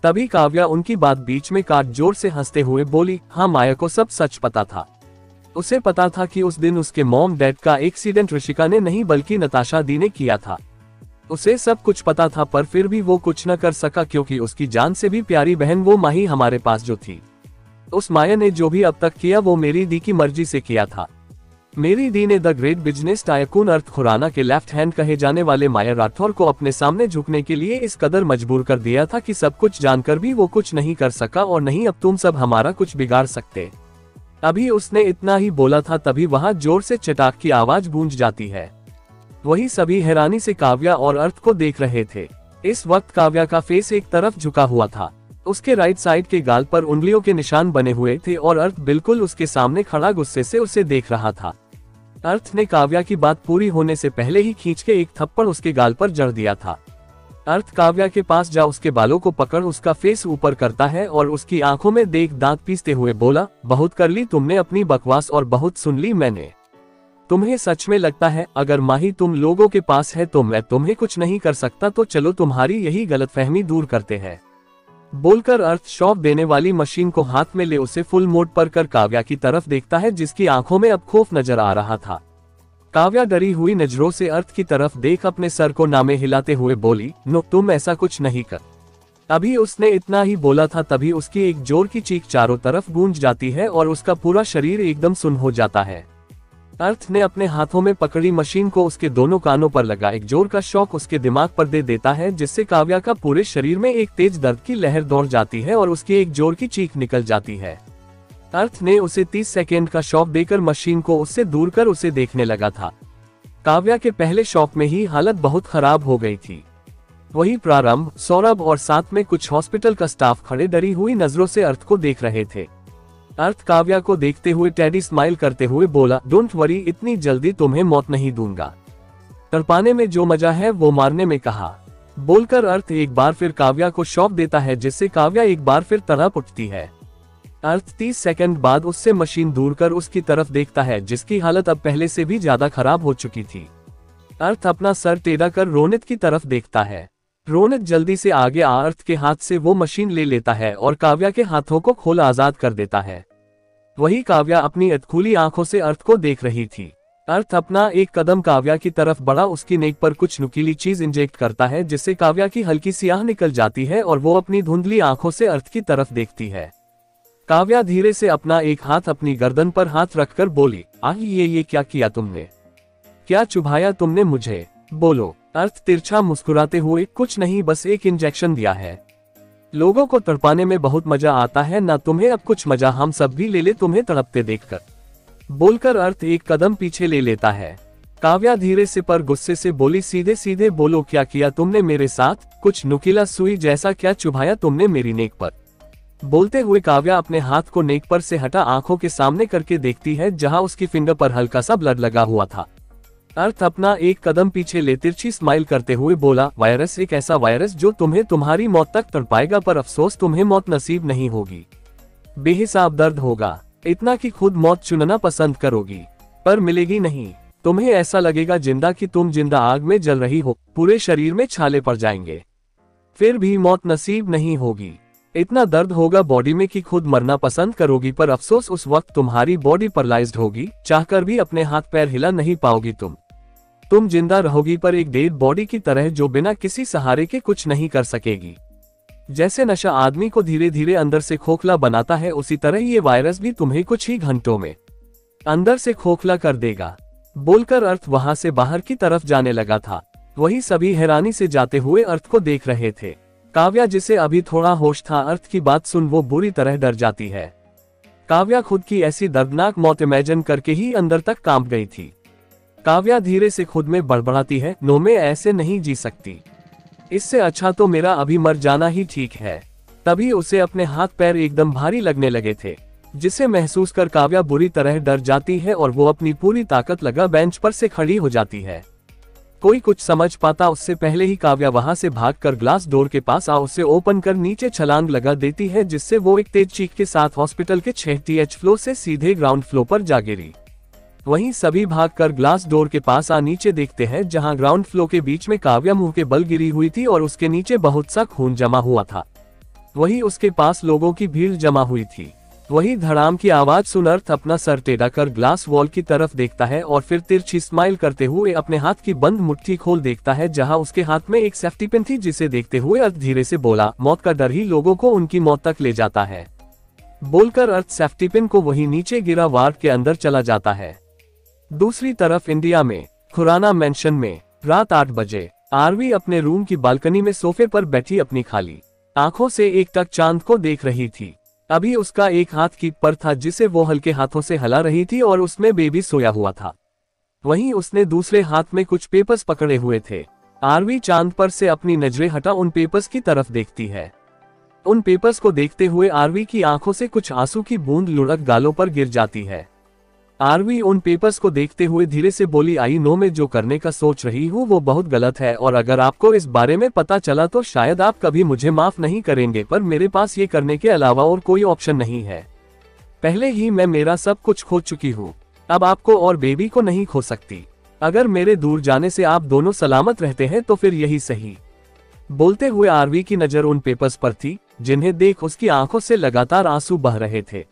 तभी काव्या उनकी बात बीच में काट जोर से हंसते हुए बोली, हाँ माया को सब सच पता था। उसे पता था कि उस दिन उसके मॉम डैड का एक्सीडेंट ऋषिका ने नहीं बल्कि नताशा दी ने किया था। उसे सब कुछ पता था, पर फिर भी वो कुछ न कर सका क्योंकि उसकी जान से भी प्यारी बहन वो माही हमारे पास जो थी। उस माया ने जो भी अब तक किया वो मेरी दी की मर्जी से किया था। मेरी दी ने द ग्रेट बिजनेस टायकून अर्थ खुराना के लेफ्ट हैंड कहे जाने वाले माया राठौर को अपने सामने झुकने के लिए इस कदर मजबूर कर दिया था कि सब कुछ जानकर भी वो कुछ नहीं कर सका, और नहीं अब तुम सब हमारा कुछ बिगाड़ सकते। अभी उसने इतना ही बोला था तभी वहां जोर से चटाक की आवाज गूंज जाती है। वही सभी हैरानी से काव्या और अर्थ को देख रहे थे। इस वक्त काव्या का फेस एक तरफ झुका हुआ था। उसके राइट साइड के गाल पर उंगलियों के निशान बने हुए थे और अर्थ बिल्कुल उसके सामने खड़ा गुस्से से उसे देख रहा था। अर्थ ने काव्या की बात पूरी होने से पहले ही खींच के एक थप्पड़ उसके गाल पर जड़ दिया था। अर्थ काव्या के पास जा उसके बालों को पकड़ उसका फेस ऊपर करता है और उसकी आंखों में देख दांत पीसते हुए बोला, बहुत कर ली तुमने अपनी बकवास और बहुत सुन ली मैंने। तुम्हें सच में लगता है अगर माही तुम लोगों के पास है तो मैं तुम्हें कुछ नहीं कर सकता? तो चलो तुम्हारी यही गलतफहमी दूर करते हैं। बोलकर अर्थ शॉक देने वाली मशीन को हाथ में ले उसे फुल मोड पर कर काव्या की तरफ देखता है जिसकी आंखों में अब खौफ नजर आ रहा था। काव्या डरी हुई नजरों से अर्थ की तरफ देख अपने सर को नामे हिलाते हुए बोली, नो तुम ऐसा कुछ नहीं कर। अभी उसने इतना ही बोला था तभी उसकी एक जोर की चीख चारों तरफ गूंज जाती है और उसका पूरा शरीर एकदम सुन्न हो जाता है। अर्थ ने अपने हाथों में पकड़ी मशीन को उसके दोनों कानों पर लगा एक जोर का शॉक उसके दिमाग पर दे देता है जिससे काव्या का पूरे शरीर में एक तेज दर्द की लहर दौड़ जाती है और उसकी एक जोर की चीख निकल जाती है। अर्थ ने उसे 30 सेकेंड का शॉक देकर मशीन को उससे दूर कर उसे देखने लगा था। काव्या के पहले शॉक में ही हालत बहुत खराब हो गई थी। वही प्रारंभ, सौरभ और साथ में कुछ हॉस्पिटल का स्टाफ खड़े डरी हुई नजरों से अर्थ को देख रहे थे। अर्थ काव्या को देखते हुए टेडी स्माइल करते हुए बोला, डोंट वरी, इतनी जल्दी तुम्हें मौत नहीं दूंगा। तड़पाने में जो मजा है वो मारने में कहा। बोलकर अर्थ एक बार फिर काव्या को शॉक देता है जिससे काव्या एक बार फिर तड़प उठती है। अर्थ 30 सेकंड बाद उससे मशीन दूर कर उसकी तरफ देखता है जिसकी हालत अब पहले से भी ज्यादा खराब हो चुकी थी। अर्थ अपना सर टेढ़ा कर रोनित की तरफ देखता है। रोनित जल्दी से आगे आ अर्थ के हाथ से वो मशीन ले लेता है और काव्या के हाथों को खोल आजाद कर देता है। वही काव्या अपनी अधखुली आंखों से अर्थ को देख रही थी। अर्थ अपना एक कदम काव्या की तरफ बढ़ा, उसकी नेक पर कुछ नुकीली चीज इंजेक्ट करता है जिससे काव्या की हल्की सी आह निकल जाती है और वो अपनी धुंधली आंखों से अर्थ की तरफ देखती है। काव्या धीरे से अपना एक हाथ अपनी गर्दन पर हाथ रखकर बोली, आह ये क्या किया तुमने? क्या चुभाया तुमने मुझे? बोलो। अर्थ तिरछा मुस्कुराते हुए, कुछ नहीं, बस एक इंजेक्शन दिया है। लोगों को तड़पाने में बहुत मजा आता है ना, तुम्हें अब कुछ मजा हम सब भी ले ले तुम्हें तड़पते देखकर। बोलकर अर्थ एक कदम पीछे ले लेता है। काव्या धीरे से पर गुस्से से बोली, सीधे सीधे बोलो, क्या किया तुमने मेरे साथ? कुछ नुकीला सुई जैसा क्या चुभाया तुमने मेरी नेक पर? बोलते हुए काव्या अपने हाथ को नेक पर से हटा आंखों के सामने करके देखती है जहां उसकी फिंगर पर हल्का सा ब्लड लगा हुआ था। अर्थ अपना एक कदम पीछे ले तिरछी स्माइल करते हुए बोला, वायरस, एक ऐसा वायरस जो तुम्हें तुम्हारी मौत तक तड़पाएगा, पर अफसोस तुम्हें मौत नसीब नहीं होगी। बेहिसाब दर्द होगा, इतना कि खुद मौत चुनना पसंद करोगी, पर मिलेगी नहीं। तुम्हें ऐसा लगेगा जिंदा कि तुम जिंदा आग में जल रही हो, पूरे शरीर में छाले पड़ जाएंगे, फिर भी मौत नसीब नहीं होगी। इतना दर्द होगा बॉडी में कि खुद मरना पसंद करोगी, पर अफसोस उस वक्त तुम्हारी बॉडी पैरालाइज्ड होगी, चाहकर भी अपने हाथ पैर हिला नहीं पाओगी। तुम जिंदा रहोगी पर एक डेड बॉडी की तरह जो बिना किसी सहारे के कुछ नहीं कर सकेगी। जैसे नशा आदमी को धीरे धीरे अंदर से खोखला बनाता है, उसी तरह ये वायरस भी तुम्हें कुछ ही घंटों में अंदर से खोखला कर देगा। बोलकर अर्थ वहां से बाहर की तरफ जाने लगा था। वही सभी हैरानी से जाते हुए अर्थ को देख रहे थे। काव्या, जिसे अभी थोड़ा होश था, अर्थ की बात सुन वो बुरी तरह डर जाती है। काव्या खुद की ऐसी दर्दनाक मौत इमेजिन करके ही अंदर तक कांप गई थी। काव्या धीरे से खुद में बड़बड़ाती है, नो, मैं ऐसे नहीं जी सकती, इससे अच्छा तो मेरा अभी मर जाना ही ठीक है। तभी उसे अपने हाथ पैर एकदम भारी लगने लगे थे, जिसे महसूस कर काव्या बुरी तरह डर जाती है और वो अपनी पूरी ताकत लगा बेंच पर से खड़ी हो जाती है। कोई कुछ समझ पाता उससे पहले ही काव्या वहां से भागकर ग्लास डोर के पास आ उसे ओपन कर नीचे छलांग लगा देती है, जिससे वो एक तेज चीख के साथ हॉस्पिटल के 6th फ्लोर से सीधे ग्राउंड फ्लोर पर जा गिरी। वहीं सभी भागकर ग्लास डोर के पास आ नीचे देखते हैं जहां ग्राउंड फ्लोर के बीच में काव्या मुंह के बल गिरी हुई थी और उसके नीचे बहुत सा खून जमा हुआ था। वही उसके पास लोगों की भीड़ जमा हुई थी। वही धड़ाम की आवाज सुन अर्थ अपना सर टेढ़ा कर ग्लास वॉल की तरफ देखता है और फिर तिरछी स्माइल करते हुए अपने हाथ की बंद मुट्ठी खोल देखता है जहां उसके हाथ में एक सेफ्टी पिन थी, जिसे देखते हुए अर्थ धीरे से बोला, मौत का डर ही लोगों को उनकी मौत तक ले जाता है। बोलकर अर्थ सेफ्टी पिन को वही नीचे गिरा वार्ड के अंदर चला जाता है। दूसरी तरफ इंडिया में खुराना मेंशन में रात 8 बजे आरवी अपने रूम की बालकनी में सोफे पर बैठी अपनी खाली आंखों से एकटक चांद को देख रही थी। अभी उसका एक हाथ कीप पर था जिसे वो हल्के हाथों से हिला रही थी और उसमें बेबी सोया हुआ था। वहीं उसने दूसरे हाथ में कुछ पेपर्स पकड़े हुए थे। आरवी चांद पर से अपनी नजरें हटा उन पेपर्स की तरफ देखती है। उन पेपर्स को देखते हुए आरवी की आंखों से कुछ आंसू की बूंद लुढ़क गालों पर गिर जाती है। आरवी उन पेपर्स को देखते हुए धीरे से बोली, आई नो मैं जो करने का सोच रही हूँ वो बहुत गलत है और अगर आपको इस बारे में पता चला तो शायद आप कभी मुझे माफ नहीं करेंगे, पर मेरे पास ये करने के अलावा और कोई ऑप्शन नहीं है। पहले ही मैं मेरा सब कुछ खो चुकी हूँ, अब आपको और बेबी को नहीं खो सकती। अगर मेरे दूर जाने से आप दोनों सलामत रहते हैं तो फिर यही सही। बोलते हुए आरवी की नजर उन पेपर्स पर थी जिन्हें देख उसकी आंखों से लगातार आंसू बह रहे थे।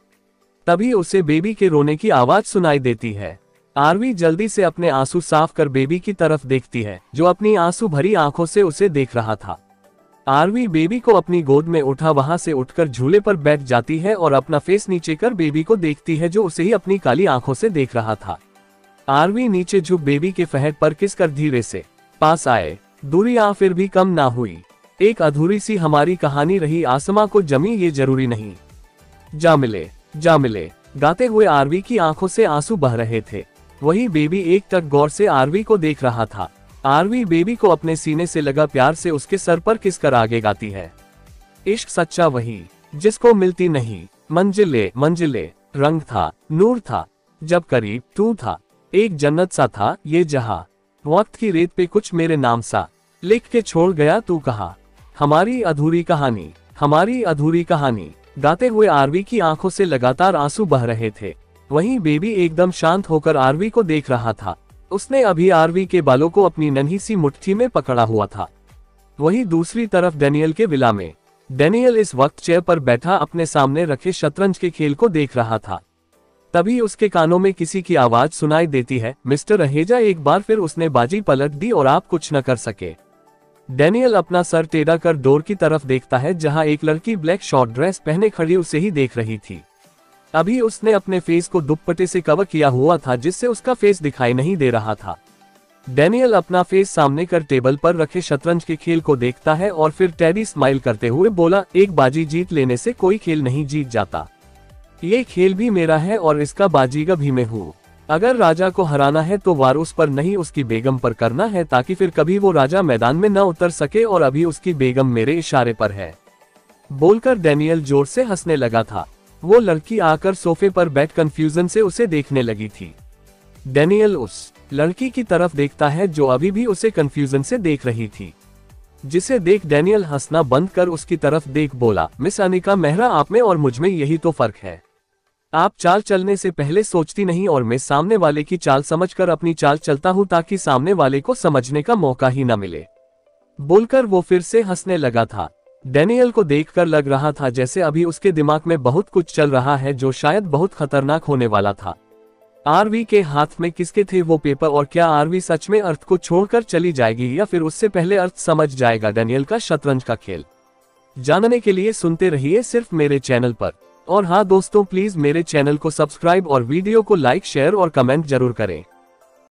तभी उसे बेबी के रोने की आवाज सुनाई देती है। आरवी जल्दी से अपने आंसू साफ कर बेबी की तरफ देखती है जो अपनी आंसू भरी आंखों से उसे देख रहा था। आरवी बेबी को अपनी गोद में उठा वहां से उठकर झूले पर बैठ जाती है और अपना फेस नीचे कर बेबी को देखती है जो उसे ही अपनी काली आंखों से देख रहा था। आरवी नीचे झुक बेबी के फहद पर किस कर धीरे से पास आए। दूरियां फिर भी कम ना हुई। एक अधूरी सी हमारी कहानी रही, आसमां को जमी ये जरूरी नहीं। जा मिले जा मिले गाते हुए आरवी की आंखों से आंसू बह रहे थे। वही बेबी एक टक गौर से आरवी को देख रहा था। आरवी बेबी को अपने सीने से लगा प्यार से उसके सर पर किस कर आगे गाती है। इश्क सच्चा वही जिसको मिलती नहीं मंजिले मंजिले, रंग था नूर था जब करीब तू था, एक जन्नत सा था ये जहां, वक्त की रेत पे कुछ मेरे नाम सा लिख के छोड़ गया तू कहा, हमारी अधूरी कहानी हमारी अधूरी कहानी। गाते हुए आरवी की आंखों से लगातार आंसू बह रहे थे। वहीं बेबी एकदम शांत होकर आरवी को देख रहा था। उसने अभी आरवी के बालों को अपनी नन्ही सी मुट्ठी में पकड़ा हुआ था। वहीं दूसरी तरफ डैनियल के विला में डैनियल इस वक्त चेयर पर बैठा अपने सामने रखे शतरंज के खेल को देख रहा था। तभी उसके कानों में किसी की आवाज सुनाई देती है, मिस्टर रहेजा। एक बार फिर उसने बाजी पलट दी और आप कुछ न कर सके। डैनियल अपना सर टेढ़ा कर डोर की तरफ देखता है जहां एक लड़की ब्लैक शॉर्ट ड्रेस पहने खड़ी उसे ही देख रही थी। अभी उसने अपने फेस को दुपट्टे से कवर किया हुआ था जिससे उसका फेस दिखाई नहीं दे रहा था। डैनियल अपना फेस सामने कर टेबल पर रखे शतरंज के खेल को देखता है और फिर टेडी स्माइल करते हुए बोला, एक बाजी जीत लेने से कोई खेल नहीं जीत जाता। ये खेल भी मेरा है और इसका बाजीगर भी मैं हूँ। अगर राजा को हराना है तो वार उस पर नहीं उसकी बेगम पर करना है ताकि फिर कभी वो राजा मैदान में न उतर सके, और अभी उसकी बेगम मेरे इशारे पर है। बोलकर डैनियल जोर से हंसने लगा था। वो लड़की आकर सोफे पर बैठ कंफ्यूजन से उसे देखने लगी थी। डैनियल उस लड़की की तरफ देखता है जो अभी भी उसे कंफ्यूजन से देख रही थी, जिसे देख डैनियल हंसना बंद कर उसकी तरफ देख बोला, मिस अनिका मेहरा, आप में और मुझ में यही तो फर्क है। आप चाल चलने से पहले सोचती नहीं और मैं सामने वाले की चाल समझकर अपनी चाल चलता हूं ताकि सामने वाले को समझने का मौका ही न मिले। बोलकर वो फिर से हंसने लगा था। डैनियल को देखकर लग रहा था जैसे अभी उसके दिमाग में बहुत कुछ चल रहा है जो शायद बहुत खतरनाक होने वाला था। आरवी के हाथ में किसके थे वो पेपर, और क्या आरवी सच में अर्थ को छोड़कर चली जाएगी या फिर उससे पहले अर्थ समझ जाएगा डैनियल का शतरंज का खेल। जानने के लिए सुनते रहिए सिर्फ मेरे चैनल पर। और हाँ दोस्तों, प्लीज मेरे चैनल को सब्सक्राइब और वीडियो को लाइक शेयर और कमेंट जरूर करें।